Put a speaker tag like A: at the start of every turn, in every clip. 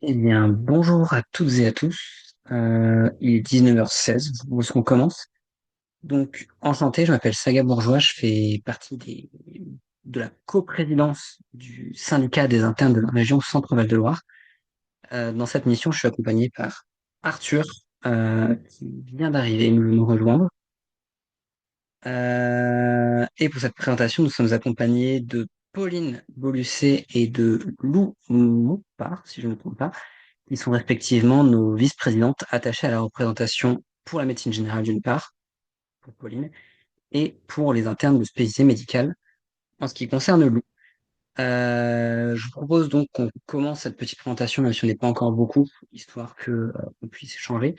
A: Eh bien, bonjour à toutes et à tous. Il est 19h16, où est-ce qu'on commence? Donc, enchanté, je m'appelle Saga Bourgeois, je fais partie de la coprésidence du syndicat des internes de la région Centre-Val de Loire. Dans cette mission, je suis accompagné par Arthur, qui vient d'arriver nous rejoindre. Et pour cette présentation, nous sommes accompagnés de Pauline Bolussé et de Lou Moupard, si je ne me trompe pas. Ils sont respectivement nos vice-présidentes attachées à la représentation pour la médecine générale d'une part, pour Pauline, et pour les internes de spécialité médicale en ce qui concerne Lou. Je vous propose donc qu'on commence cette petite présentation, même si on n'est pas encore beaucoup, histoire que on puisse échanger.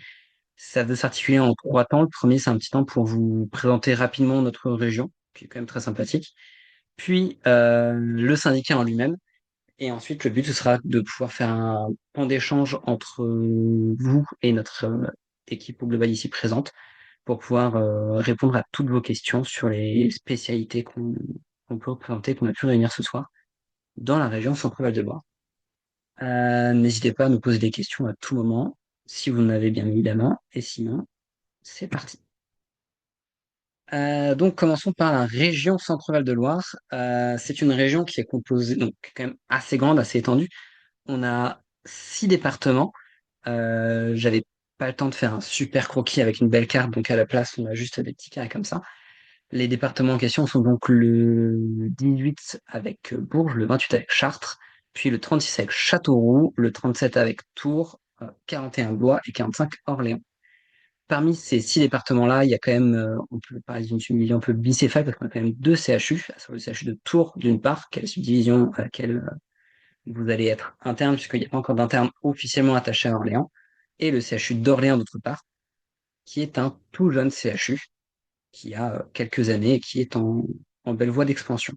A: Ça veut s'articuler en trois temps. Le premier, c'est un petit temps pour vous présenter rapidement notre région, qui est quand même très sympathique. Puis le syndicat en lui-même. Et ensuite, le but, ce sera de pouvoir faire un temps d'échange entre vous et notre équipe au global ici présente pour pouvoir répondre à toutes vos questions sur les spécialités qu'on peut représenter, qu'on a pu réunir ce soir dans la région Centre-Val de Loire. N'hésitez pas à nous poser des questions à tout moment, si vous en avez bien évidemment, et sinon, c'est parti. Donc commençons par la région Centre-Val de Loire. C'est une région qui est composée, donc quand même assez grande, assez étendue. On a 6 départements. J'avais pas le temps de faire un super croquis avec une belle carte, donc à la place, on a juste des petits carrés comme ça. Les départements en question sont donc le 18 avec Bourges, le 28 avec Chartres, puis le 36 avec Châteauroux, le 37 avec Tours, 41 Blois et 45 Orléans. Parmi ces 6 départements-là, il y a quand même, on peut parler d'une subdivision un peu bicéphale parce qu'on a quand même 2 CHU, à savoir le CHU de Tours d'une part, qui est la subdivision à laquelle vous allez être interne, puisqu'il n'y a pas encore d'interne officiellement attaché à Orléans, et le CHU d'Orléans d'autre part, qui est un tout jeune CHU, qui a quelques années et qui est en belle voie d'expansion.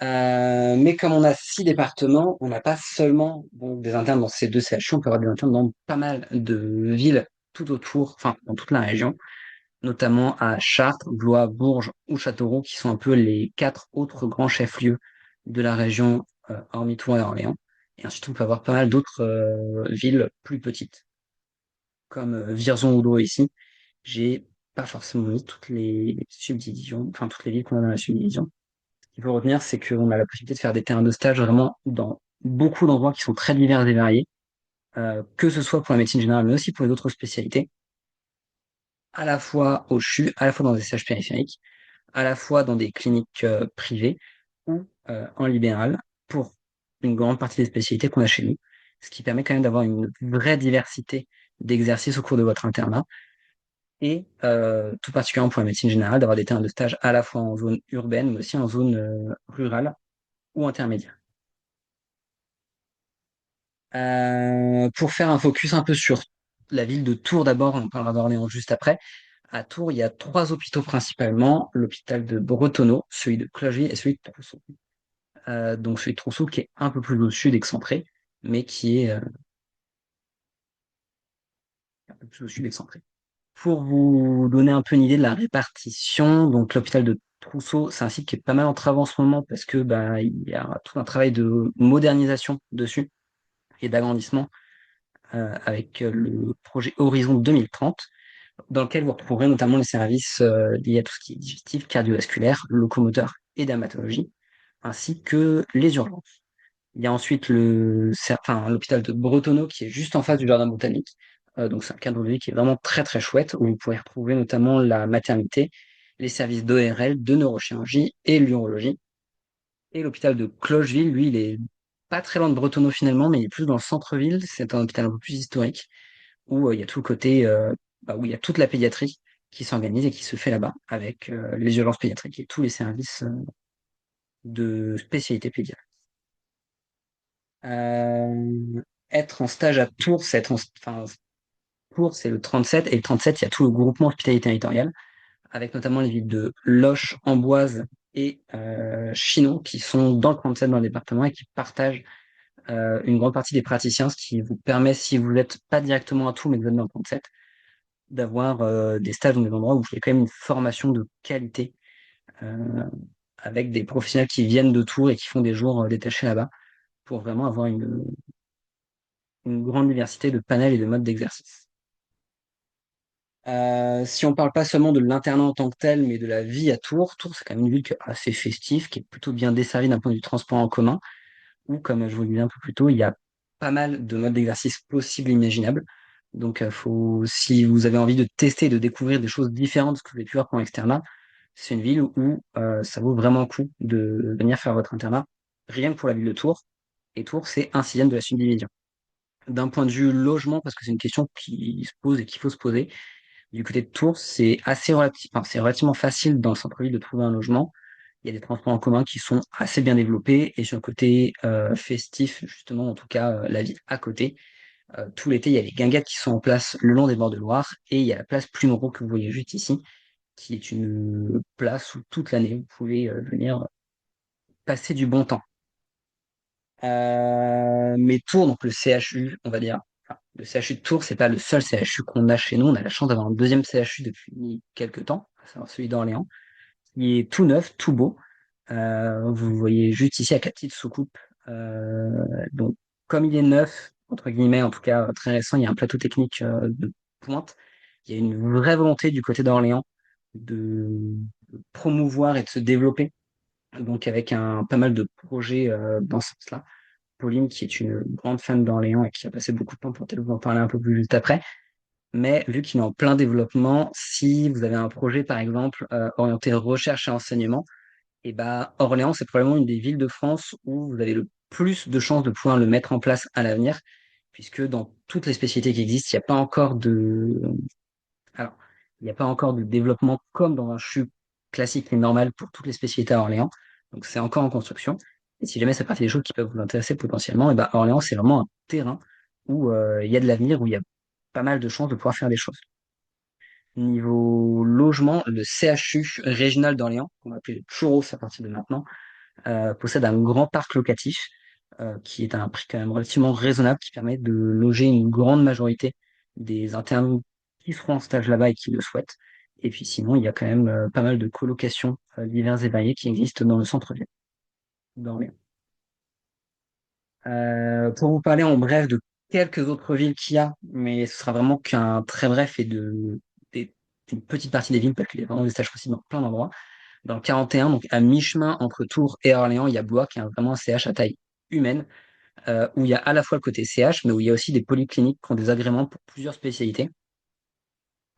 A: Mais comme on a 6 départements, on n'a pas seulement donc, des internes dans ces deux CHU, on peut avoir des internes dans pas mal de villes tout autour, enfin dans toute la région, notamment à Chartres, Blois, Bourges ou Châteauroux, qui sont un peu les 4 autres grands chefs-lieux de la région, hormis Tours et Orléans. Et ensuite, on peut avoir pas mal d'autres villes plus petites, comme Vierzon-Houlot ici. J'ai pas forcément mis toutes les subdivisions, enfin toutes les villes qu'on a dans la subdivision. Ce qu'il faut retenir, c'est qu'on a la possibilité de faire des terrains de stage vraiment dans beaucoup d'endroits qui sont très divers et variés, que ce soit pour la médecine générale, mais aussi pour les autres spécialités, à la fois au CHU, à la fois dans des stages périphériques, à la fois dans des cliniques privées ou en libéral pour une grande partie des spécialités qu'on a chez nous, ce qui permet quand même d'avoir une vraie diversité d'exercices au cours de votre internat et tout particulièrement pour la médecine générale, d'avoir des terrains de stage à la fois en zone urbaine, mais aussi en zone rurale ou intermédiaire. Pour faire un focus un peu sur la ville de Tours d'abord, on parlera d'Orléans juste après. À Tours, il y a trois hôpitaux principalement, l'hôpital de Bretonneau, celui de Clocheville et celui de Trousseau. Donc celui de Trousseau qui est un peu plus au sud, excentré, mais qui est un peu plus au sud, excentré. Pour vous donner un peu une idée de la répartition, donc l'hôpital de Trousseau, c'est un site qui est pas mal en travaux en ce moment parce que bah, il y a tout un travail de modernisation dessus et d'agrandissement avec le projet Horizon 2030, dans lequel vous retrouverez notamment les services liés à tout ce qui est digestif, cardiovasculaire, locomoteur et dermatologie, ainsi que les urgences. Il y a ensuite l'hôpital de Bretonneau qui est juste en face du jardin botanique. Donc c'est un cadre de vie qui est vraiment très très chouette où vous pourrez retrouver notamment la maternité, les services d'ORL, de neurochirurgie et l'urologie. Et l'hôpital de Clocheville, lui, il est pas très loin de Bretonneau finalement, mais il est plus dans le centre-ville. C'est un hôpital un peu plus historique où il y a tout le côté, où il y a toute la pédiatrie qui s'organise et qui se fait là-bas avec les urgences pédiatriques et tous les services de spécialité pédiatrique. Être en stage à Tours, enfin, Tours, c'est le 37, et le 37, il y a tout le groupement hospitalier territorial, avec notamment les villes de Loches, Amboise et Chinon, qui sont dans le 37 dans le département et qui partagent une grande partie des praticiens, ce qui vous permet, si vous n'êtes pas directement à Tours, mais que vous êtes dans le 37, d'avoir des stages dans des endroits où il y a quand même une formation de qualité, euh, avec des professionnels qui viennent de Tours et qui font des jours détachés là-bas, pour vraiment avoir une grande diversité de panels et de modes d'exercice. Si on parle pas seulement de l'internat en tant que tel, mais de la vie à Tours, Tours, c'est quand même une ville qui est assez festive, qui est plutôt bien desservie d'un point de vue transport en commun, où, comme je vous le disais un peu plus tôt, il y a pas mal de modes d'exercice possibles et imaginables. Donc, si vous avez envie de tester, de découvrir des choses différentes de ce que vous avez pu voir pendant l'externat, c'est une ville où ça vaut vraiment le coup de venir faire votre internat, rien que pour la ville de Tours. Et Tours, c'est un sixième de la subdivision. D'un point de vue logement, parce que c'est une question qui se pose et qu'il faut se poser, du côté de Tours, c'est relativement facile dans le centre-ville de trouver un logement. Il y a des transports en commun qui sont assez bien développés et sur le côté festif, justement, en tout cas, la ville à côté. Tout l'été, il y a les guinguettes qui sont en place le long des bords de Loire et il y a la place Plumereau que vous voyez juste ici, qui est une place où toute l'année vous pouvez venir passer du bon temps. Mais Tours, donc le CHU, on va dire, enfin, le CHU de Tours, c'est pas le seul CHU qu'on a chez nous. On a la chance d'avoir un deuxième CHU depuis quelques temps, à savoir celui d'Orléans, qui est tout neuf, tout beau. Vous voyez juste ici avec la petite soucoupe. Donc, comme il est neuf, entre guillemets, en tout cas très récent, il y a un plateau technique de pointe. Il y a une vraie volonté du côté d'Orléans de promouvoir et de se développer. Donc, avec pas mal de projets dans ce sens-là. Pauline, qui est une grande fan d'Orléans et qui a passé beaucoup de temps pour peut-être vous en parler un peu plus juste après. Mais vu qu'il est en plein développement, si vous avez un projet, par exemple, orienté recherche et enseignement, et bah, Orléans, c'est probablement une des villes de France où vous avez le plus de chances de pouvoir le mettre en place à l'avenir, puisque dans toutes les spécialités qui existent, alors, il n'y a pas encore de développement comme dans un CHU classique et normal pour toutes les spécialités à Orléans. Donc, c'est encore en construction. Et si jamais ça fait partie des choses qui peuvent vous intéresser potentiellement, et ben, Orléans, c'est vraiment un terrain où il y a de l'avenir, où il y a pas mal de chances de pouvoir faire des choses. Niveau logement, le CHU régional d'Orléans, qu'on va appeler le Churros à partir de maintenant, possède un grand parc locatif qui est à un prix quand même relativement raisonnable, qui permet de loger une grande majorité des internes qui seront en stage là-bas et qui le souhaitent. Et puis sinon, il y a quand même pas mal de colocations diverses et variées qui existent dans le centre-ville d'Orléans. Pour vous parler en bref de quelques autres villes qu'il y a, mais ce sera vraiment qu'un très bref des- d'une petite partie des villes, parce qu'il y a vraiment des stages possibles dans plein d'endroits. Dans le 41, donc à mi-chemin entre Tours et Orléans, il y a Blois, qui est vraiment un CH à taille humaine, où il y a à la fois le côté CH, mais où il y a aussi des polycliniques qui ont des agréments pour plusieurs spécialités.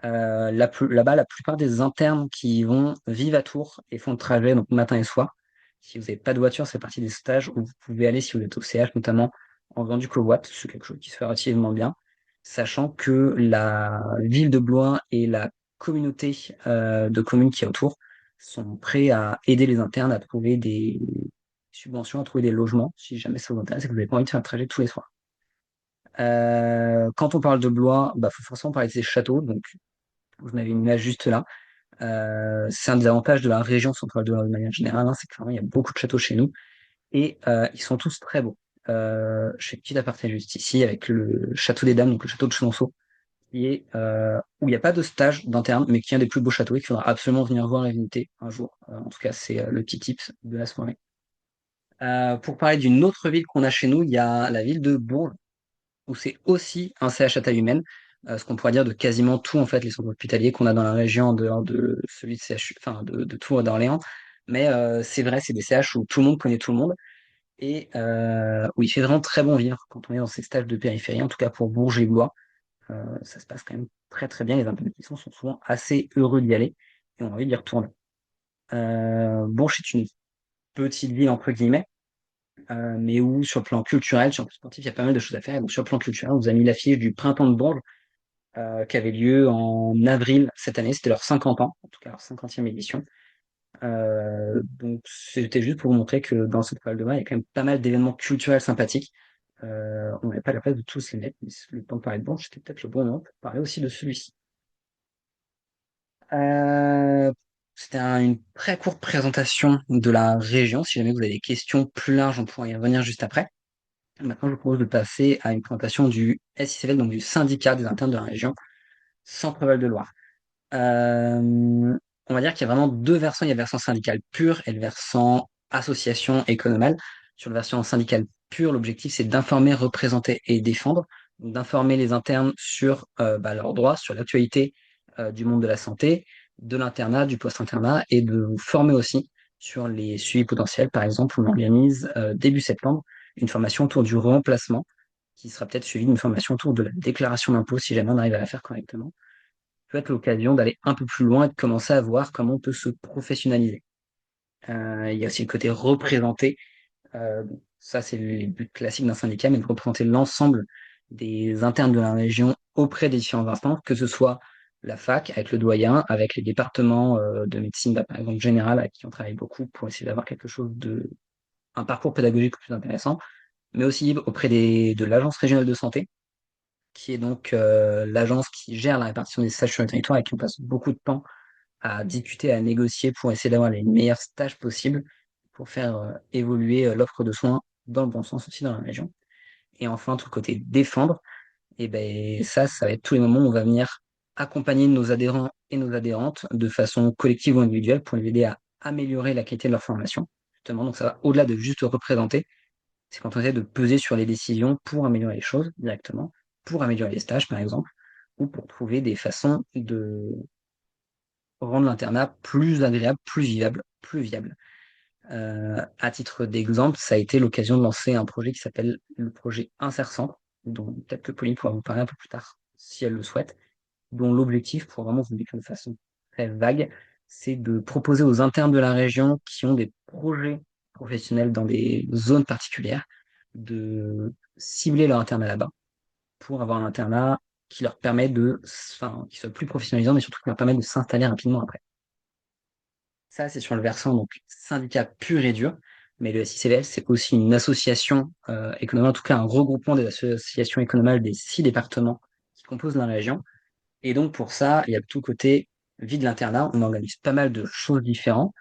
A: Là-bas, la plupart des internes qui y vont vivent à Tours et font le trajet donc matin et soir. Si vous n'avez pas de voiture, c'est partie des stages où vous pouvez aller si vous êtes au CH, notamment en faisant du covoit, c'est quelque chose qui se fait relativement bien, sachant que la ville de Blois et la communauté de communes qui est autour sont prêts à aider les internes à trouver des subventions, à trouver des logements, si jamais ça vous intéresse et que vous n'avez pas envie de faire un trajet tous les soirs. Quand on parle de Blois, bah, faut forcément parler de ses châteaux, donc vous en avez une image juste là. C'est un des avantages de la région centrale de l'Europe de manière générale, hein, c'est que vraiment, il y a beaucoup de châteaux chez nous et ils sont tous très beaux. Je fais une petite aparté juste ici avec le château des Dames, donc le château de Chenonceau, où il n'y a pas de stage d'interne, mais qui est un des plus beaux châteaux et qu'il faudra absolument venir voir et visiter un jour. En tout cas, c'est le petit tips de la soirée. Pour parler d'une autre ville qu'on a chez nous, il y a la ville de Bourges, où c'est aussi un CH à taille humaine, ce qu'on pourrait dire de quasiment tout en fait les centres hospitaliers qu'on a dans la région en dehors de celui de CHU, enfin de Tours et d'Orléans. Mais c'est vrai, c'est des CH où tout le monde connaît tout le monde et où il fait vraiment très bon vivre quand on est dans ces stages de périphérie, en tout cas pour Bourges et Blois. Ça se passe quand même très très bien. Les internes qui sont souvent assez heureux d'y aller et ont envie d'y retourner. Bourges est une petite ville entre guillemets, mais où sur le plan culturel, sur le plan sportif, il y a pas mal de choses à faire. Et donc sur le plan culturel, on vous a mis l'affiche du Printemps de Bourges qui avait lieu en avril cette année. C'était leur 50 ans, en tout cas leur 50e édition. Donc c'était juste pour vous montrer que dans cette Val de Mar, il y a quand même pas mal d'événements culturels sympathiques. On n'avait pas la place de tous les mettre, mais le temps de parler de Bourges, c'était peut-être le bon moment pour parler aussi de celui-ci. Euh, C'était une très courte présentation de la région. Si jamais vous avez des questions plus larges, on pourra y revenir juste après. Maintenant, je vous propose de passer à une présentation du SICVL, donc du syndicat des internes de la région, Centre-Val de Loire. On va dire qu'il y a vraiment deux versants. Il y a le versant syndical pur et le versant association économale. Sur le versant syndical pur, l'objectif, c'est d'informer, représenter et défendre. d'informer les internes sur leurs droits, sur l'actualité du monde de la santé, de l'internat, du post-internat, et de vous former aussi sur les suivis potentiels. Par exemple, on organise début septembre une formation autour du remplacement, qui sera peut-être suivie d'une formation autour de la déclaration d'impôt, si jamais on arrive à la faire correctement. Peut être l'occasion d'aller un peu plus loin et de commencer à voir comment on peut se professionnaliser. Il y a aussi le côté représenté. Ça, c'est les buts classiques d'un syndicat, mais de représenter l'ensemble des internes de la région auprès des différents instances, que ce soit la fac, avec le doyen, avec les départements de médecine, par exemple générale, avec qui on travaille beaucoup pour essayer d'avoir quelque chose de, un parcours pédagogique plus intéressant, mais aussi auprès de l'Agence régionale de santé, qui est donc l'agence qui gère la répartition des stages sur le territoire et qui on passe beaucoup de temps à discuter, à négocier pour essayer d'avoir les meilleurs stages possibles pour faire évoluer l'offre de soins dans le bon sens aussi dans la région. Et enfin, tout le côté défendre, et ben ça va être tous les moments où on va venir accompagner nos adhérents et nos adhérentes de façon collective ou individuelle pour les aider à améliorer la qualité de leur formation. Justement, donc ça va au-delà de juste représenter, c'est quand on essaie de peser sur les décisions pour améliorer les choses directement, pour améliorer les stages par exemple, ou pour trouver des façons de rendre l'internat plus agréable, plus vivable, plus viable. À titre d'exemple, ça a été l'occasion de lancer un projet qui s'appelle le projet Insert-Centre, dont peut-être que Pauline pourra vous parler un peu plus tard, si elle le souhaite, dont l'objectif, pour vraiment vous le décrire de façon très vague, c'est de proposer aux internes de la région qui ont des projets professionnels dans des zones particulières, de cibler leur internat là-bas pour avoir un internat qui leur permet enfin, qui soit plus professionnalisant, mais surtout qui leur permet de s'installer rapidement après. Ça, c'est sur le versant donc syndicat pur et dur, mais le SICVL, c'est aussi une association économique, en tout cas un regroupement des associations économiques des 6 départements qui composent la région. Et donc pour ça, il y a tout côté vie de l'internat. On organise pas mal de choses différentes.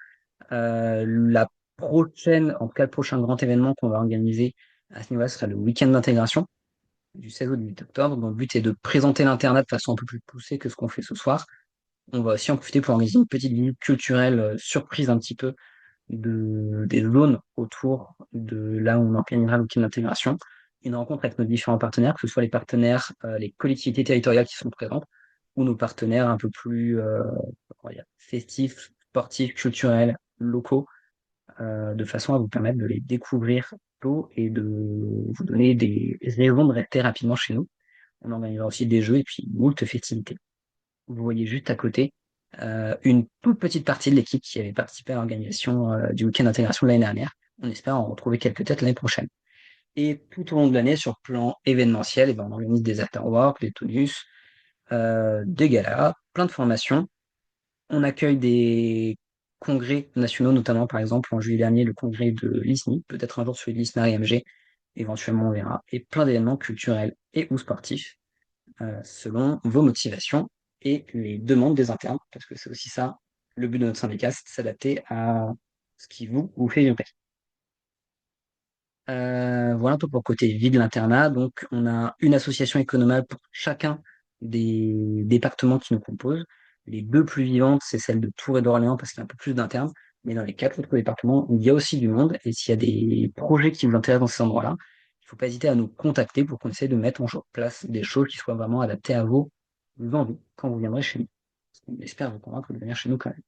A: La prochaine, en tout cas le prochain grand événement qu'on va organiser à ce niveau-là sera le week-end d'intégration du 16 au 18 octobre, dont le but est de présenter l'internat de façon un peu plus poussée que ce qu'on fait ce soir. On va aussi en profiter pour organiser une petite visite culturelle surprise un petit peu des zones autour de là où on organisera l'outil d'intégration. Une rencontre avec nos différents partenaires, que ce soit les partenaires, les collectivités territoriales qui sont présentes, ou nos partenaires un peu plus festifs, sportifs, culturels, locaux, de façon à vous permettre de les découvrir tôt et de vous donner des raisons de rester rapidement chez nous. On organisera aussi des jeux et puis moult festivités. Vous voyez juste à côté une toute petite partie de l'équipe qui avait participé à l'organisation du week-end d'intégration de l'année dernière. On espère en retrouver quelques têtes l'année prochaine. Et tout au long de l'année, sur le plan événementiel, on organise des afterworks, des tonus, des galas, plein de formations. On accueille des congrès nationaux, notamment par exemple en juillet dernier, le congrès de l'ISNI, peut-être un jour celui de l'ISNA et MG, éventuellement on verra, et plein d'événements culturels et ou sportifs selon vos motivations et les demandes des internes, parce que c'est aussi ça, le but de notre syndicat, c'est de s'adapter à ce qui vous fait vibrer. Voilà un peu pour le côté vie de l'internat. Donc, on a une association économique pour chacun des départements qui nous composent. Les deux plus vivantes, c'est celle de Tours et d'Orléans, parce qu'il y a un peu plus d'internes. Mais dans les quatre autres départements, il y a aussi du monde. Et s'il y a des projets qui vous intéressent dans ces endroits-là, il ne faut pas hésiter à nous contacter pour qu'on essaie de mettre en place des choses qui soient vraiment adaptées à vos envies quand vous viendrez chez nous. On espère vous convaincre de venir chez nous quand même.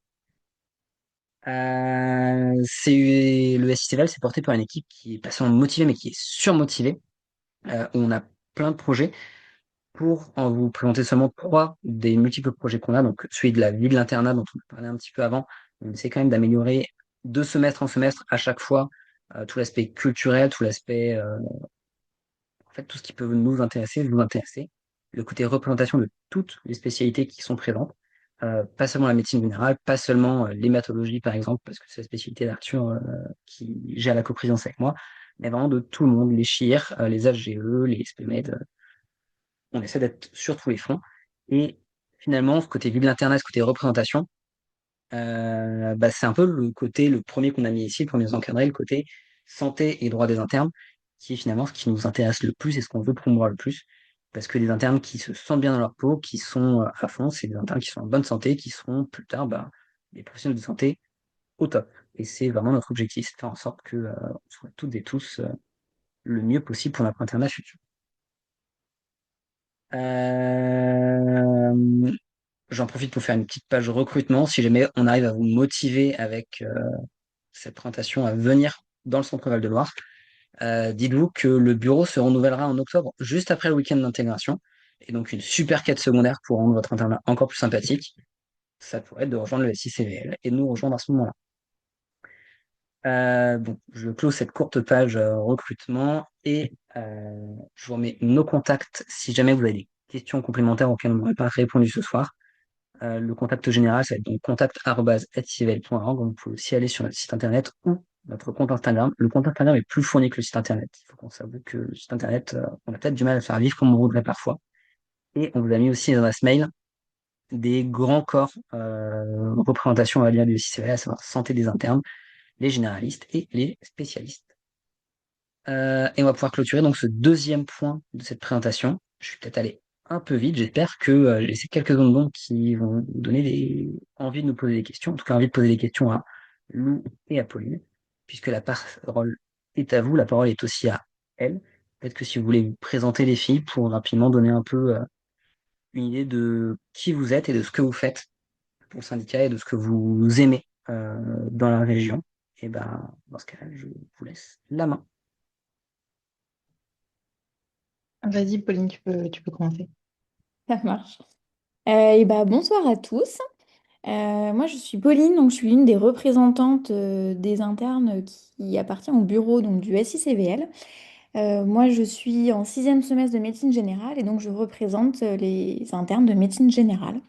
A: Le SICVL, c'est porté par une équipe qui est pas seulement motivée, mais qui est surmotivée. On a plein de projets. Pour en vous présenter seulement trois des multiples projets qu'on a, donc celui de la vie de l'internat dont on parlait un petit peu avant, on essaie quand même d'améliorer de semestre en semestre à chaque fois tout l'aspect culturel, tout l'aspect, en fait, tout ce qui peut nous intéresser, vous intéresser, le côté représentation de toutes les spécialités qui sont présentes, pas seulement la médecine générale, pas seulement l'hématologie par exemple, parce que c'est la spécialité d'Arthur qui gère la coprésidence avec moi, mais vraiment de tout le monde, les CHIR, les HGE, les SPMED, on essaie d'être sur tous les fronts. Et finalement, ce côté vie de l'internat, ce côté représentation, c'est un peu le premier qu'on a mis ici, le premier encadré, le côté santé et droit des internes, qui est finalement ce qui nous intéresse le plus et ce qu'on veut promouvoir le plus. Parce que les internes qui se sentent bien dans leur peau, qui sont à fond, c'est des internes qui sont en bonne santé, qui seront plus tard des professionnels de santé au top. Et c'est vraiment notre objectif, c'est de faire en sorte que on soit toutes et tous le mieux possible pour notre internat futur. Euh, J'en profite pour faire une petite page recrutement. Si jamais on arrive à vous motiver avec cette présentation à venir dans le centre Val-de-Loire, dites-vous que le bureau se renouvellera en octobre, juste après le week-end d'intégration. Et donc une super quête secondaire pour rendre votre internat encore plus sympathique, ça pourrait être de rejoindre le SICVL et de nous rejoindre à ce moment-là. Bon, je clôt cette courte page recrutement et je vous remets nos contacts si jamais vous avez des questions complémentaires auxquelles on n'aurait pas répondu ce soir. Le contact général, ça va être donc contact@sivl.org. Vous pouvez aussi aller sur notre site internet ou notre compte Instagram. Le compte Instagram est plus fourni que le site internet. Il faut qu'on s'avoue que le site internet, on a peut-être du mal à le faire vivre comme on voudrait parfois. Et on vous a mis aussi les adresses mail des grands corps représentation, on va dire, du CIVL, à savoir santé des internes, les généralistes et les spécialistes. Et on va pouvoir clôturer donc ce deuxième point de cette présentation. Je suis peut-être allé un peu vite. J'espère que j'ai laissé quelques secondes qui vont nous donner envie de nous poser des questions. En tout cas, envie de poser des questions à Lou et à Pauline, puisque la parole est à vous. La parole est aussi à elle. Peut-être que si vous voulez vous présenter les filles pour rapidement donner un peu une idée de qui vous êtes et de ce que vous faites pour le syndicat et de ce que vous aimez dans la région. Et ben, dans ce cas-là, je vous laisse la main.
B: Vas-y, Pauline, tu peux commencer.
C: Ça marche. Et bah, bonsoir à tous. Moi, je suis Pauline, donc je suis l'une des représentantes des internes qui appartient au bureau donc, du SICVL. Moi, je suis en sixième semestre de médecine générale et donc je représente les internes de médecine générale.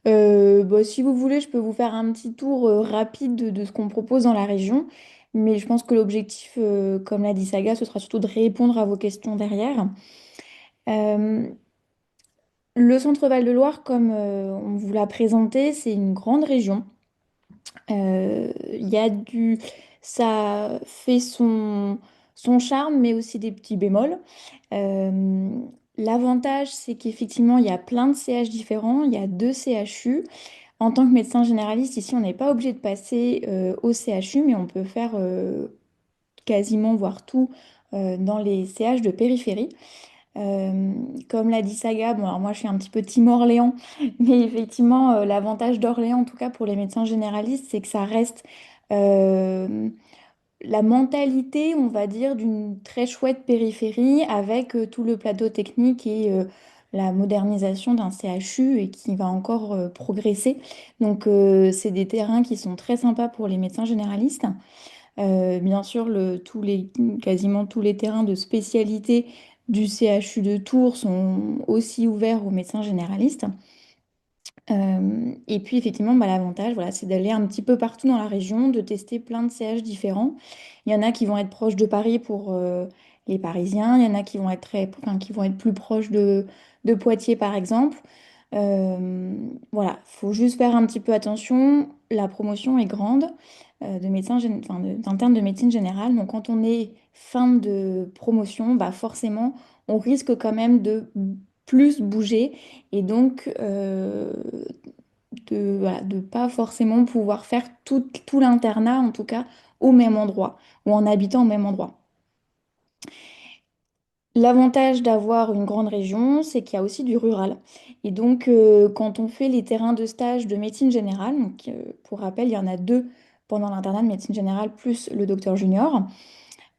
C: Bah, si vous voulez, je peux vous faire un petit tour rapide de ce qu'on propose dans la région, mais je pense que l'objectif, comme l'a dit Saga, ce sera surtout de répondre à vos questions derrière. Euh, Le Centre Val-de-Loire, comme on vous l'a présenté, c'est une grande région. Il y a du... Ça fait son charme, mais aussi des petits bémols. Euh, L'avantage, c'est qu'effectivement, il y a plein de CH différents. Il y a deux CHU. En tant que médecin généraliste, ici, on n'est pas obligé de passer au CHU, mais on peut faire quasiment, voire tout, dans les CH de périphérie. Euh, Comme l'a dit Saga, bon alors moi je suis un petit peu Team Orléans, mais effectivement l'avantage d'Orléans en tout cas pour les médecins généralistes, c'est que ça reste euh, la mentalité, on va dire, d'une très chouette périphérie avec tout le plateau technique et la modernisation d'un CHU et qui va encore progresser. Donc c'est des terrains qui sont très sympas pour les médecins généralistes. Bien sûr, quasiment tous les terrains de spécialité du CHU de Tours sont aussi ouverts aux médecins généralistes. Et puis effectivement, bah, l'avantage, voilà, c'est d'aller un petit peu partout dans la région, de tester plein de CH différents. Il y en a qui vont être proches de Paris pour les Parisiens, il y en a qui vont être enfin, qui vont être plus proches de Poitiers, par exemple. Voilà, faut juste faire un petit peu attention. La promotion est grande de enfin, d'internes de médecine générale. Donc quand on est fin de promotion, bah forcément, on risque quand même de plus bouger et donc voilà, de pas forcément pouvoir faire tout l'internat, en tout cas au même endroit ou en habitant au même endroit. L'avantage d'avoir une grande région, c'est qu'il y a aussi du rural. Et donc, quand on fait les terrains de stage de médecine générale, donc, pour rappel, il y en a deux pendant l'internat de médecine générale, plus le docteur junior.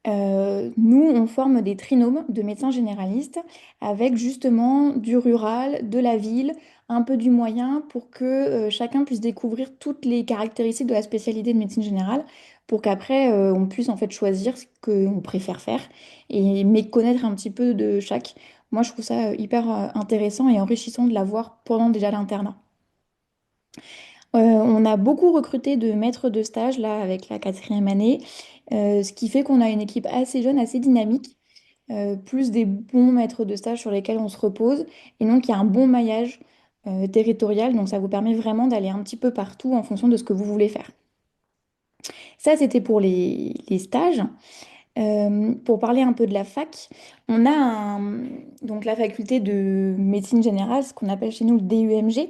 C: Nous, on forme des trinômes de médecins généralistes avec justement du rural, de la ville, un peu du moyen pour que chacun puisse découvrir toutes les caractéristiques de la spécialité de médecine générale pour qu'après on puisse en fait choisir ce qu'on préfère faire et mais connaître un petit peu de chaque. Moi, je trouve ça hyper intéressant et enrichissant de l'avoir pendant déjà l'internat. On a beaucoup recruté de maîtres de stage là avec la quatrième année, ce qui fait qu'on a une équipe assez jeune, assez dynamique, plus des bons maîtres de stage sur lesquels on se repose. Et donc il y a un bon maillage territorial, donc ça vous permet vraiment d'aller un petit peu partout en fonction de ce que vous voulez faire. Ça, c'était pour les stages. Pour parler un peu de la fac, on a donc la faculté de médecine générale, ce qu'on appelle chez nous le DUMG.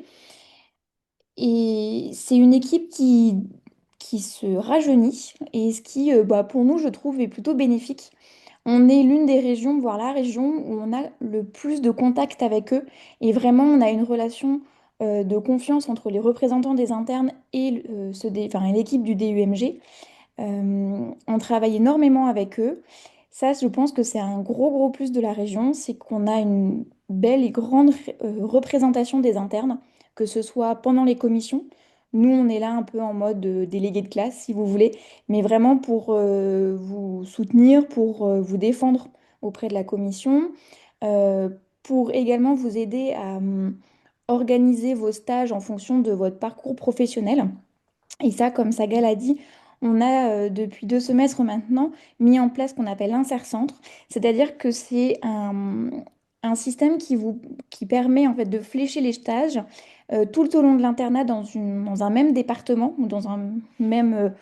C: Et c'est une équipe qui se rajeunit et ce qui, bah, pour nous, je trouve, est plutôt bénéfique. On est l'une des régions, voire la région, où on a le plus de contact avec eux. Et vraiment, on a une relation de confiance entre les représentants des internes et enfin, et l'équipe du DUMG. On travaille énormément avec eux. Ça, je pense que c'est un gros, gros plus de la région, c'est qu'on a une belle et grande représentation des internes, que ce soit pendant les commissions. Nous, on est là un peu en mode délégué de classe, si vous voulez, mais vraiment pour vous soutenir, pour vous défendre auprès de la commission, euh, pour également vous aider à organiser vos stages en fonction de votre parcours professionnel. Et ça, comme Saga l'a dit, on a depuis 2 semestres maintenant mis en place ce qu'on appelle l'insercentre, c'est-à-dire que c'est un système qui permet en fait de flécher les stages tout au long de l'internat dans un même département ou dans un même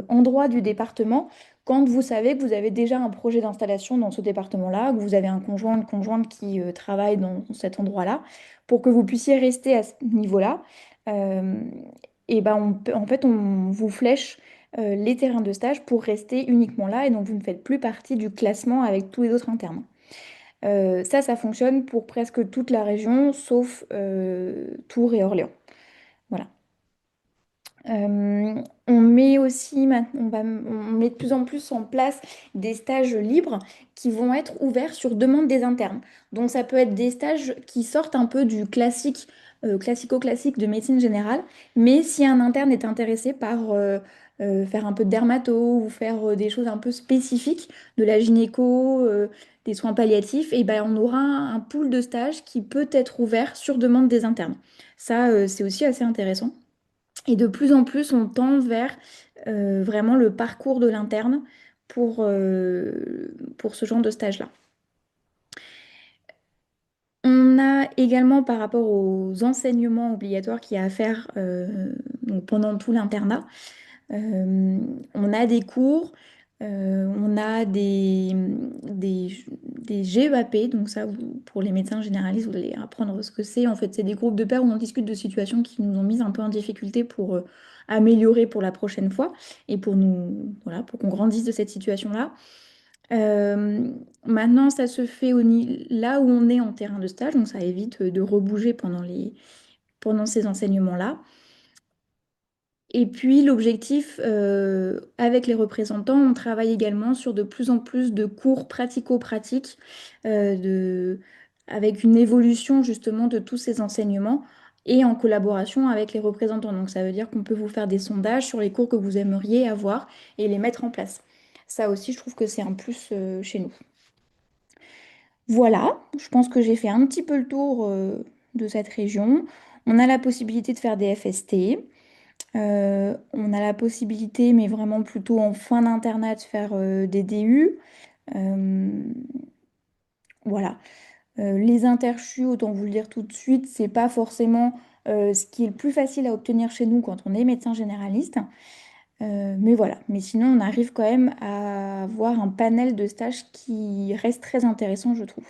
C: endroit du département. Quand vous savez que vous avez déjà un projet d'installation dans ce département-là, que vous avez un conjoint, une conjointe qui travaille dans cet endroit-là, pour que vous puissiez rester à ce niveau-là. Euh, et ben en fait, on vous flèche les terrains de stage pour rester uniquement là et donc vous ne faites plus partie du classement avec tous les autres internes. Ça fonctionne pour presque toute la région, sauf Tours et Orléans. Voilà. On met aussi, on met de plus en plus en place des stages libres qui vont être ouverts sur demande des internes. Donc ça peut être des stages qui sortent un peu du classique, classico-classique de médecine générale, mais si un interne est intéressé par faire un peu de dermato ou faire des choses un peu spécifiques, de la gynéco, des soins palliatifs, et ben on aura un pool de stages qui peut être ouvert sur demande des internes. Ça, c'est aussi assez intéressant. Et de plus en plus, on tend vers vraiment le parcours de l'interne pour ce genre de stage-là. On a également, par rapport aux enseignements obligatoires qu'il y a à faire donc pendant tout l'internat, euh, on a des cours, on a des GEAP, donc ça, pour les médecins généralistes, vous allez apprendre ce que c'est. En fait, c'est des groupes de pairs où on discute de situations qui nous ont mis un peu en difficulté pour améliorer pour la prochaine fois et pour nous, voilà, pour qu'on grandisse de cette situation-là. Maintenant, ça se fait là où on est en terrain de stage, donc ça évite de rebouger pendant ces enseignements-là. Et puis l'objectif, avec les représentants, on travaille également sur de plus en plus de cours pratico-pratiques, avec une évolution justement de tous ces enseignements et en collaboration avec les représentants. Donc ça veut dire qu'on peut vous faire des sondages sur les cours que vous aimeriez avoir et les mettre en place. Ça aussi, je trouve que c'est un plus, chez nous. Voilà, je pense que j'ai fait un petit peu le tour, de cette région. On a la possibilité de faire des FST. On a la possibilité, mais vraiment plutôt en fin d'internat, de faire des DU. Euh, voilà. Les interchus, autant vous le dire tout de suite, c'est pas forcément ce qui est le plus facile à obtenir chez nous quand on est médecin généraliste. Mais voilà. Mais sinon, on arrive quand même à avoir un panel de stages qui reste très intéressant, je trouve.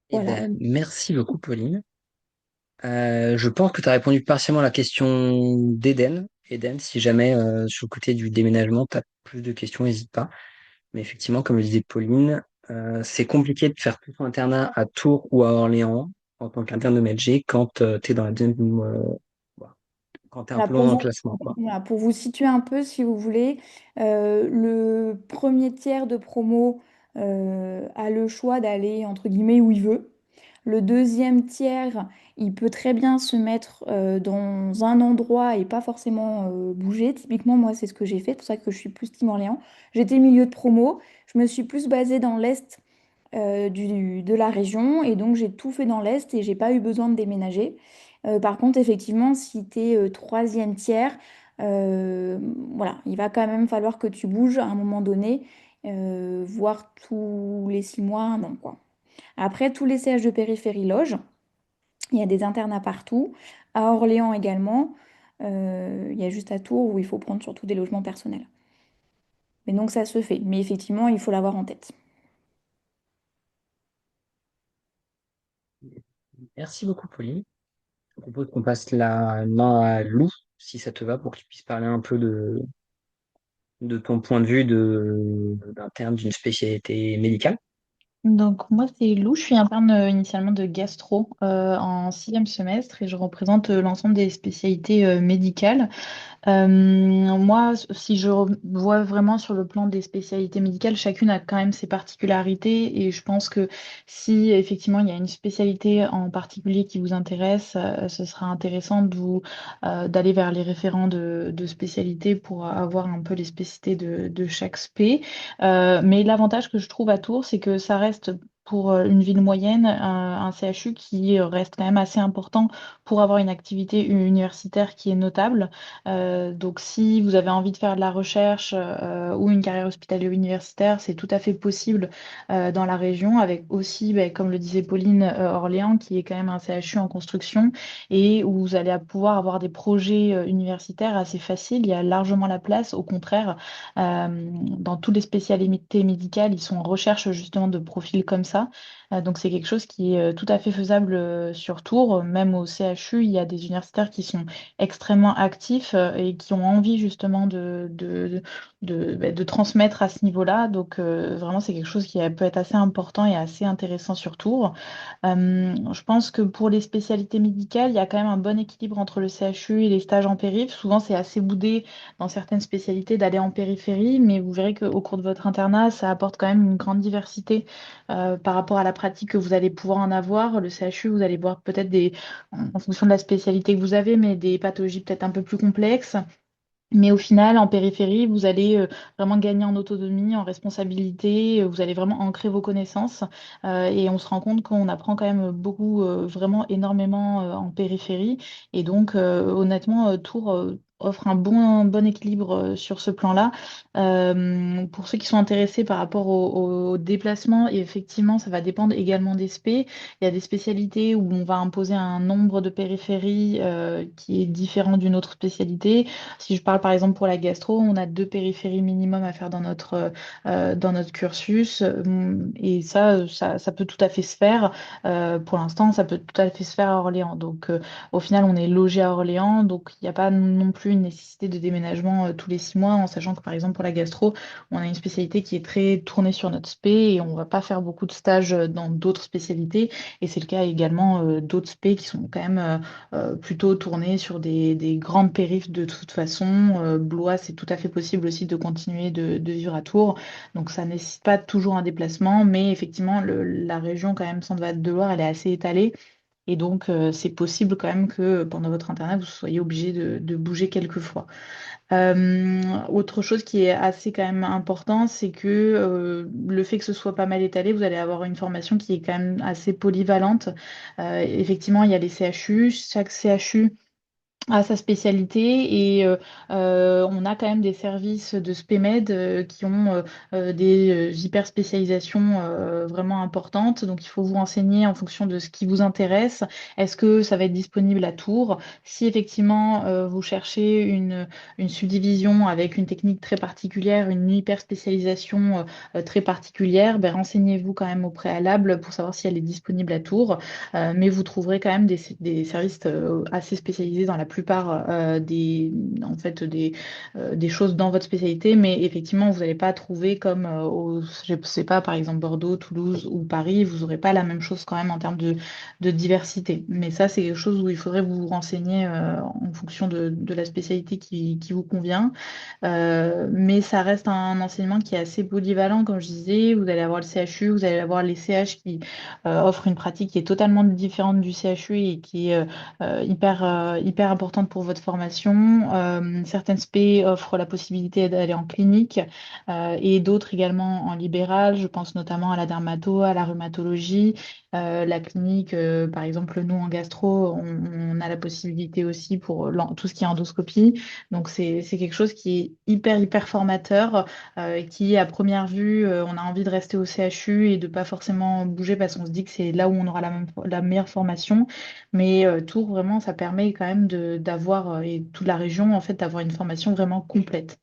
A: Eh
C: Voilà.
A: ben, merci beaucoup, Pauline. Je pense que tu as répondu partiellement à la question d'Eden. Eden, si jamais sur le côté du déménagement, tu as plus de questions, n'hésite pas. Mais effectivement, comme le disait Pauline, c'est compliqué de faire tout son internat à Tours ou à Orléans en tant qu'interne de Medg quand tu es dans la deuxième, voilà, quand tu es un
C: Voilà,
A: peu loin dans le classement, quoi.
C: pour vous situer un peu, si vous voulez, le premier tiers de promo a le choix d'aller, entre guillemets, où il veut. Le deuxième tiers, il peut très bien se mettre dans un endroit et pas forcément bouger. Typiquement, moi, c'est ce que j'ai fait. C'est pour ça que je suis plus Team Orléans. J'étais milieu de promo. Je me suis plus basée dans l'est de la région et donc j'ai tout fait dans l'est et j'ai pas eu besoin de déménager. Par contre, effectivement, si tu es troisième tiers, voilà, il va quand même falloir que tu bouges à un moment donné, voire tous les 6 mois, un an, quoi. Après, tous les CH de périphérie logent. Il y a des internats partout. À Orléans également. Il y a juste à Tours où il faut prendre surtout des logements personnels. Mais donc ça se fait. Mais effectivement, il faut l'avoir en tête.
A: Merci beaucoup, Pauline. Je propose qu'on passe la main à Lou, si ça te va, pour qu'il puisse parler un peu de ton point de vue d'interne d'une spécialité médicale?
B: Donc moi c'est Lou, je suis interne initialement de gastro en sixième semestre et je représente l'ensemble des spécialités médicales. Moi, si je vois vraiment sur le plan des spécialités médicales, chacune a quand même ses particularités et je pense que si effectivement il y a une spécialité en particulier qui vous intéresse, ce sera intéressant d'aller vers les référents de spécialité pour avoir un peu les spécificités de chaque spé. Mais l'avantage que je trouve à Tours, c'est que ça reste pour une ville moyenne, un CHU qui reste quand même assez important pour avoir une activité universitaire qui est notable. Donc, si vous avez envie de faire de la recherche ou une carrière hospitalière universitaire, c'est tout à fait possible dans la région, avec aussi, ben, comme le disait Pauline, Orléans, qui est quand même un CHU en construction et où vous allez pouvoir avoir des projets universitaires assez faciles. Il y a largement la place. Au contraire, dans toutes les spécialités médicales, ils sont en recherche justement de profils comme ça. Donc, c'est quelque chose qui est tout à fait faisable sur Tours. Même au CHU, il y a des universitaires qui sont extrêmement actifs et qui ont envie justement de transmettre à ce niveau-là. Donc vraiment, c'est quelque chose qui peut être assez important et assez intéressant sur Tours. Je pense que pour les spécialités médicales, il y a quand même un bon équilibre entre le CHU et les stages en périph. Souvent, c'est assez boudé dans certaines spécialités d'aller en périphérie, mais vous verrez qu'au cours de votre internat, ça apporte quand même une grande diversité par rapport à la pratique que vous allez pouvoir en avoir. Le CHU, vous allez voir peut-être en fonction de la spécialité que vous avez, mais des pathologies peut-être un peu plus complexes. Mais au final, en périphérie, vous allez vraiment gagner en autonomie, en responsabilité, vous allez vraiment ancrer vos connaissances. Et on se rend compte qu'on apprend quand même beaucoup, vraiment énormément en périphérie. Et donc, honnêtement, Tours offre un bon équilibre sur ce plan-là. Pour ceux qui sont intéressés par rapport au déplacement, et effectivement, ça va dépendre également des spé. Il y a des spécialités où on va imposer un nombre de périphéries qui est différent d'une autre spécialité. Si je parle par exemple pour la gastro, on a 2 périphéries minimum à faire dans notre cursus. Et ça peut tout à fait se faire. Pour l'instant, ça peut tout à fait se faire à Orléans. Donc, au final, on est logé à Orléans. Donc, il n'y a pas non plus une nécessité de déménagement tous les 6 mois, en sachant que par exemple pour la gastro, on a une spécialité qui est très tournée sur notre spé et on ne va pas faire beaucoup de stages dans d'autres spécialités. Et c'est le cas également d'autres spé qui sont quand même plutôt tourné sur des grandes périphes de toute façon. Blois, c'est tout à fait possible aussi de continuer de vivre à Tours. Donc ça nécessite pas toujours un déplacement, mais effectivement, la région quand même Centre-Val de Loire, elle est assez étalée. Et donc, c'est possible quand même que pendant votre internat, vous soyez obligé de bouger quelques fois. Autre chose qui est assez quand même important, c'est que le fait que ce soit pas mal étalé, vous allez avoir une formation qui est quand même assez polyvalente. Effectivement, il y a les CHU. Chaque CHU à sa spécialité et on a quand même des services de SPEMED qui ont des hyper spécialisations vraiment importantes. Donc il faut vous renseigner en fonction de ce qui vous intéresse. Est-ce que ça va être disponible à Tours? Si effectivement vous cherchez une subdivision avec une technique très particulière, une hyper spécialisation très particulière, ben, renseignez-vous quand même au préalable pour savoir si elle est disponible à Tours. Mais vous trouverez quand même des services assez spécialisés dans la plupart en fait, des choses dans votre spécialité, mais effectivement, vous n'allez pas trouver comme je sais pas, par exemple Bordeaux, Toulouse ou Paris, vous n'aurez pas la même chose quand même en termes de diversité. Mais ça, c'est quelque chose où il faudrait vous renseigner en fonction de la spécialité qui vous convient. Mais ça reste un enseignement qui est assez polyvalent, comme je disais. Vous allez avoir le CHU, vous allez avoir les CH qui offrent une pratique qui est totalement différente du CHU et qui est hyper importante pour votre formation. Certaines spé offrent la possibilité d'aller en clinique et d'autres également en libéral. Je pense notamment à la dermato, à la rhumatologie. La clinique, par exemple, nous en gastro, on a la possibilité aussi pour tout ce qui est endoscopie. Donc c'est quelque chose qui est hyper formateur et qui, à première vue, on a envie de rester au CHU et de pas forcément bouger parce qu'on se dit que c'est là où on aura la meilleure formation. Mais Tours, vraiment, ça permet quand même d'avoir, et toute la région, en fait, d'avoir une formation vraiment complète.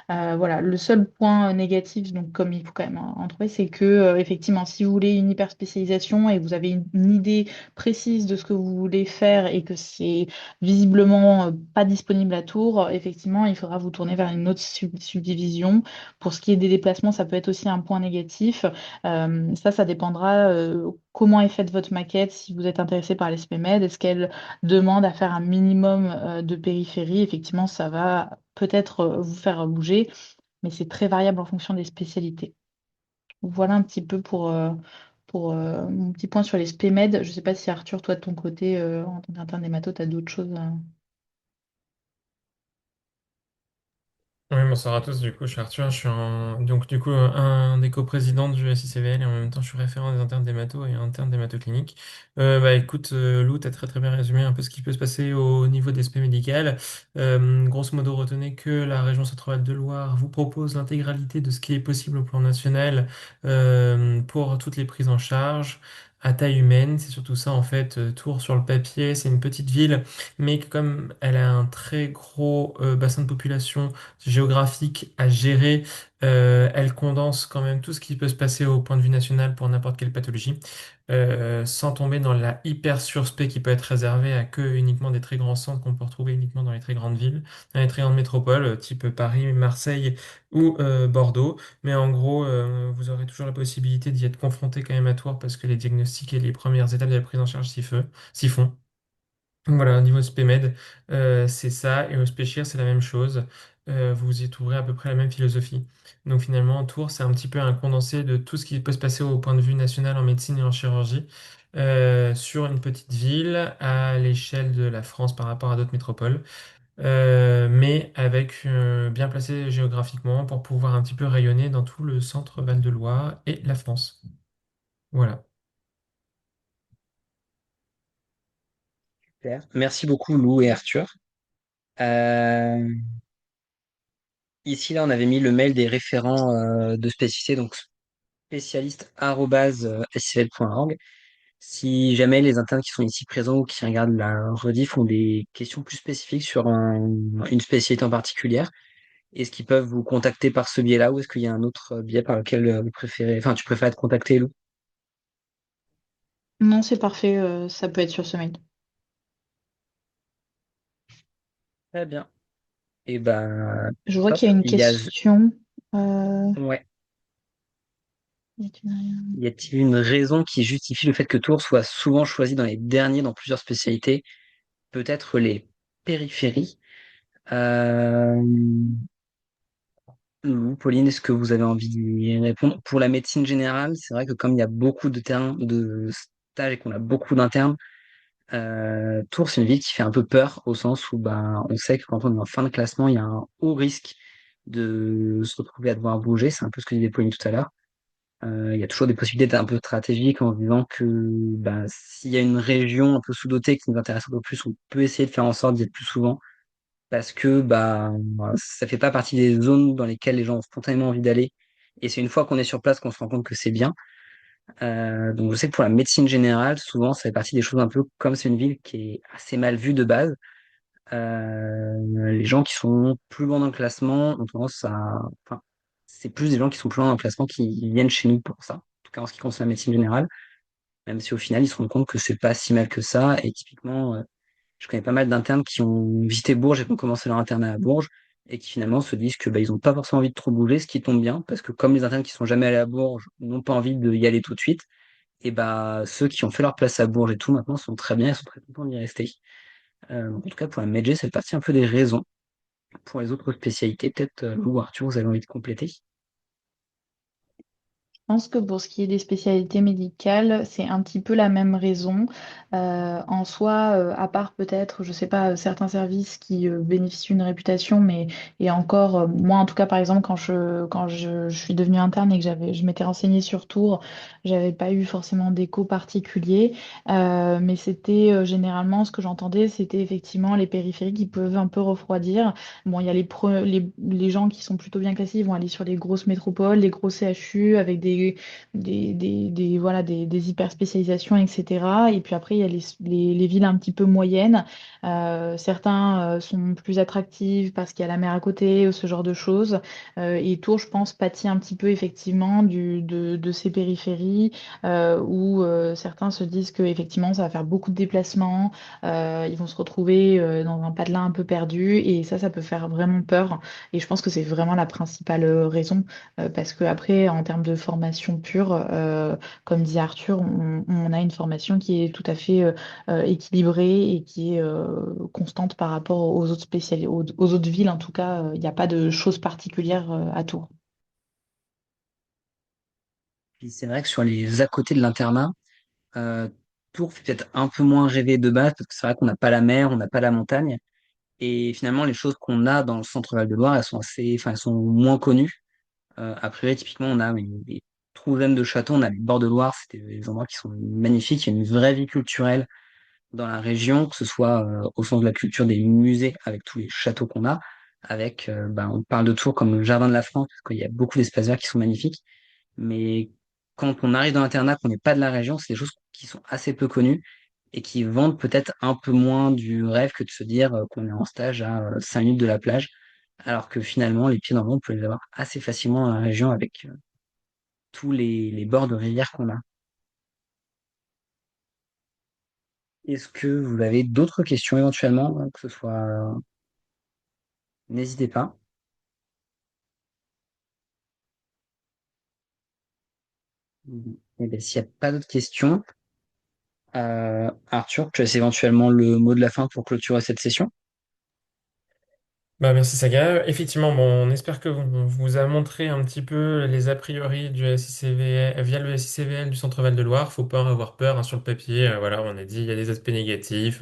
B: Voilà, le seul point négatif, donc comme il faut quand même en trouver, c'est que effectivement, si vous voulez une hyper spécialisation et vous avez une idée précise de ce que vous voulez faire et que c'est visiblement pas disponible à Tours, effectivement, il faudra vous tourner vers une autre subdivision. Pour ce qui est des déplacements, ça peut être aussi un point négatif. Ça dépendra comment est faite votre maquette, si vous êtes intéressé par l'SPMED, est-ce qu'elle demande à faire un minimum de périphérie. Effectivement, ça va peut-être vous faire bouger, mais c'est très variable en fonction des spécialités. Voilà un petit peu pour mon petit point sur les SPMED. Je ne sais pas si Arthur, toi de ton côté, en tant qu'interne hémato, tu as d'autres choses.
D: Oui, bonsoir à tous. Du coup, je suis Arthur. Donc, du coup, un des coprésidents du SICVL et en même temps, je suis référent des internes d'hémato et interne d'hémato clinique. Écoute, Lou, tu as très très bien résumé un peu ce qui peut se passer au niveau des SP médicales. Grosso modo, retenez que la région Centre-Val de Loire vous propose l'intégralité de ce qui est possible au plan national pour toutes les prises en charge à taille humaine. C'est surtout ça, en fait. Tours sur le papier, c'est une petite ville, mais comme elle a un très gros bassin de population géographique à gérer. Elle condense quand même tout ce qui peut se passer au point de vue national pour n'importe quelle pathologie, sans tomber dans la hyper surspect qui peut être réservée à que uniquement des très grands centres qu'on peut retrouver uniquement dans les très grandes villes, dans les très grandes métropoles, type Paris, Marseille ou Bordeaux. Mais en gros, vous aurez toujours la possibilité d'y être confronté quand même à Tours parce que les diagnostics et les premières étapes de la prise en charge s'y font. Voilà, au niveau SPMED, c'est ça. Et au SPCHIR, c'est la même chose. Vous y trouverez à peu près la même philosophie. Donc finalement, Tours, c'est un petit peu un condensé de tout ce qui peut se passer au point de vue national en médecine et en chirurgie sur une petite ville à l'échelle de la France par rapport à d'autres métropoles, mais avec bien placé géographiquement pour pouvoir un petit peu rayonner dans tout le centre Val-de-Loire et la France. Voilà.
A: Super. Merci beaucoup, Lou et Arthur. Euh, Ici, là, on avait mis le mail des référents de spécificité, donc spécialiste@scl.org. Si jamais les internes qui sont ici présents ou qui regardent la rediff ont des questions plus spécifiques sur une spécialité en particulière, est-ce qu'ils peuvent vous contacter par ce biais-là ou est-ce qu'il y a un autre biais par lequel vous préférez, enfin, tu préfères être contacté, Lou?
B: Non, c'est parfait, ça peut être sur ce mail.
A: Très bien. Et ben,
B: Je vois
A: top.
B: qu'il y a une question.
A: Ouais.
B: Y a-t-il
A: Y a-t-il une raison qui justifie le fait que Tours soit souvent choisi dans les derniers dans plusieurs spécialités? Peut-être les périphéries. Euh, Lou, Pauline, est-ce que vous avez envie d'y répondre? Pour la médecine générale, c'est vrai que comme il y a beaucoup de terrains de stage et qu'on a beaucoup d'internes, Tours, c'est une ville qui fait un peu peur au sens où ben, on sait que quand on est en fin de classement, il y a un haut risque de se retrouver à devoir bouger. C'est un peu ce que disait Pauline tout à l'heure. Il y a toujours des possibilités un peu stratégiques en se disant que ben, s'il y a une région un peu sous-dotée qui nous intéresse un peu plus, on peut essayer de faire en sorte d'y être plus souvent parce que bah, ça fait pas partie des zones dans lesquelles les gens ont spontanément envie d'aller. Et c'est une fois qu'on est sur place qu'on se rend compte que c'est bien. Donc je sais que pour la médecine générale, souvent ça fait partie des choses un peu comme c'est une ville qui est assez mal vue de base. Les gens qui sont plus loin dans le classement ont tendance à... Enfin, c'est plus des gens qui sont plus loin dans le classement qui viennent chez nous pour ça. En tout cas en ce qui concerne la médecine générale, même si au final ils se rendent compte que c'est pas si mal que ça. Et typiquement, je connais pas mal d'internes qui ont visité Bourges et qui ont commencé leur internat à Bourges et qui finalement se disent que bah, ils ont pas forcément envie de trop bouger, ce qui tombe bien parce que comme les internes qui sont jamais allés à Bourges n'ont pas envie d'y aller tout de suite, et bah ceux qui ont fait leur place à Bourges et tout maintenant sont très bien, ils sont très contents d'y rester. En tout cas pour la Medj, c'est partie un peu des raisons. Pour les autres spécialités, peut-être Lou ou Arthur, vous avez envie de compléter?
B: Je pense que pour ce qui est des spécialités médicales, c'est un petit peu la même raison. En soi, à part peut-être, je sais pas, certains services qui bénéficient d'une réputation, mais et encore, moi en tout cas, par exemple, quand je suis devenue interne et que je m'étais renseignée sur Tours, j'avais pas eu forcément d'écho particulier. Mais c'était généralement ce que j'entendais, c'était effectivement les périphéries qui peuvent un peu refroidir. Bon, il y a les gens qui sont plutôt bien classés, ils vont aller sur les grosses métropoles, les gros CHU avec des voilà, des hyper spécialisations, etc. Et puis après, il y a les villes un petit peu moyennes. Certains sont plus attractives parce qu'il y a la mer à côté ou ce genre de choses. Et Tours, je pense, pâtit un petit peu effectivement de ces périphéries où certains se disent que effectivement ça va faire beaucoup de déplacements, ils vont se retrouver dans un patelin un peu perdu et ça peut faire vraiment peur. Et je pense que c'est vraiment la principale raison parce que après, en termes de formation pure, comme dit Arthur, on a une formation qui est tout à fait équilibrée et qui est constante par rapport aux autres aux autres villes. En tout cas, il n'y a pas de choses particulières à Tours.
A: Puis c'est vrai que sur les à côté de l'internat, euh, Tours fait peut-être un peu moins rêver de base, parce que c'est vrai qu'on n'a pas la mer, on n'a pas la montagne. Et finalement, les choses qu'on a dans le centre Val-de-Loire, elles sont moins connues. Après, typiquement, on a des trouvaines de châteaux, on a les bords de Loire, c'est des endroits qui sont magnifiques. Il y a une vraie vie culturelle dans la région, que ce soit au sens de la culture des musées, avec tous les châteaux qu'on a, avec, on parle de Tours comme le Jardin de la France, parce qu'il y a beaucoup d'espaces verts qui sont magnifiques. Mais quand on arrive dans l'internat, qu'on n'est pas de la région, c'est des choses qui sont assez peu connues et qui vendent peut-être un peu moins du rêve que de se dire qu'on est en stage à 5 minutes de la plage, alors que finalement, les pieds dans l'eau, on peut les avoir assez facilement dans la région avec tous les bords de rivière qu'on a. Est-ce que vous avez d'autres questions éventuellement, que ce soit, n'hésitez pas. Et bien, s'il n'y a pas d'autres questions, Arthur, tu as éventuellement le mot de la fin pour clôturer cette session?
D: Bah, merci Saga. Effectivement, bon, on espère que on vous a montré un petit peu les a priori du SICVL, via le SICVL du Centre Val de Loire. Faut pas en avoir peur hein, sur le papier. Voilà, on a dit il y a des aspects négatifs.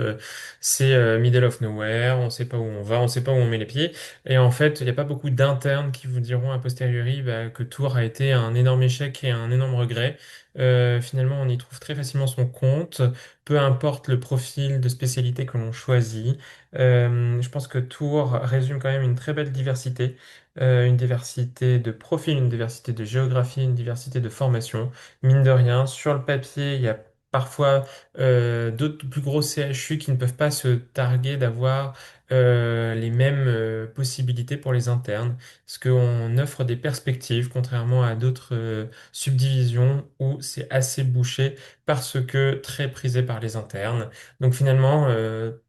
D: C'est middle of nowhere. On sait pas où on va, on sait pas où on met les pieds. Et en fait, il n'y a pas beaucoup d'internes qui vous diront a posteriori bah, que Tours a été un énorme échec et un énorme regret. Finalement, on y trouve très facilement son compte, peu importe le profil de spécialité que l'on choisit. Je pense que Tours résume quand même une très belle diversité, une diversité de profils, une diversité de géographie, une diversité de formation. Mine de rien, sur le papier, il y a parfois d'autres plus gros CHU qui ne peuvent pas se targuer d'avoir les mêmes possibilités pour les internes, parce qu'on offre des perspectives, contrairement à d'autres subdivisions où c'est assez bouché parce que très prisé par les internes. Donc finalement,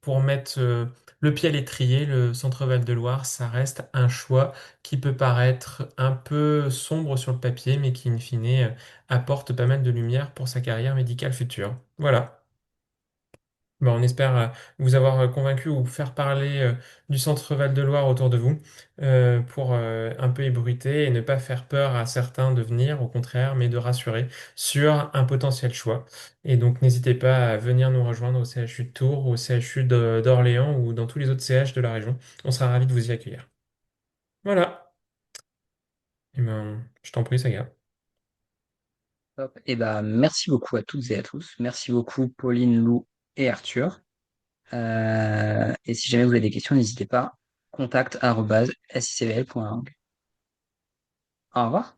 D: pour mettre le pied à l'étrier, le Centre Val-de-Loire, ça reste un choix qui peut paraître un peu sombre sur le papier, mais qui, in fine, apporte pas mal de lumière pour sa carrière médicale future. Voilà. Bon, on espère vous avoir convaincu ou faire parler du Centre Val-de-Loire autour de vous pour un peu ébruiter et ne pas faire peur à certains de venir, au contraire, mais de rassurer sur un potentiel choix. Et donc, n'hésitez pas à venir nous rejoindre au CHU de Tours, au CHU d'Orléans ou dans tous les autres CH de la région. On sera ravis de vous y accueillir. Voilà. Et ben, je t'en prie, Saga.
A: Top. Et ben, merci beaucoup à toutes et à tous. Merci beaucoup, Pauline, Lou et Arthur. Et si jamais vous avez des questions, n'hésitez pas. Contact@sicvl.org. Au revoir.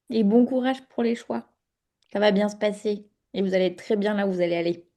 C: Et bon courage pour les choix. Ça va bien se passer et vous allez être très bien là où vous allez aller.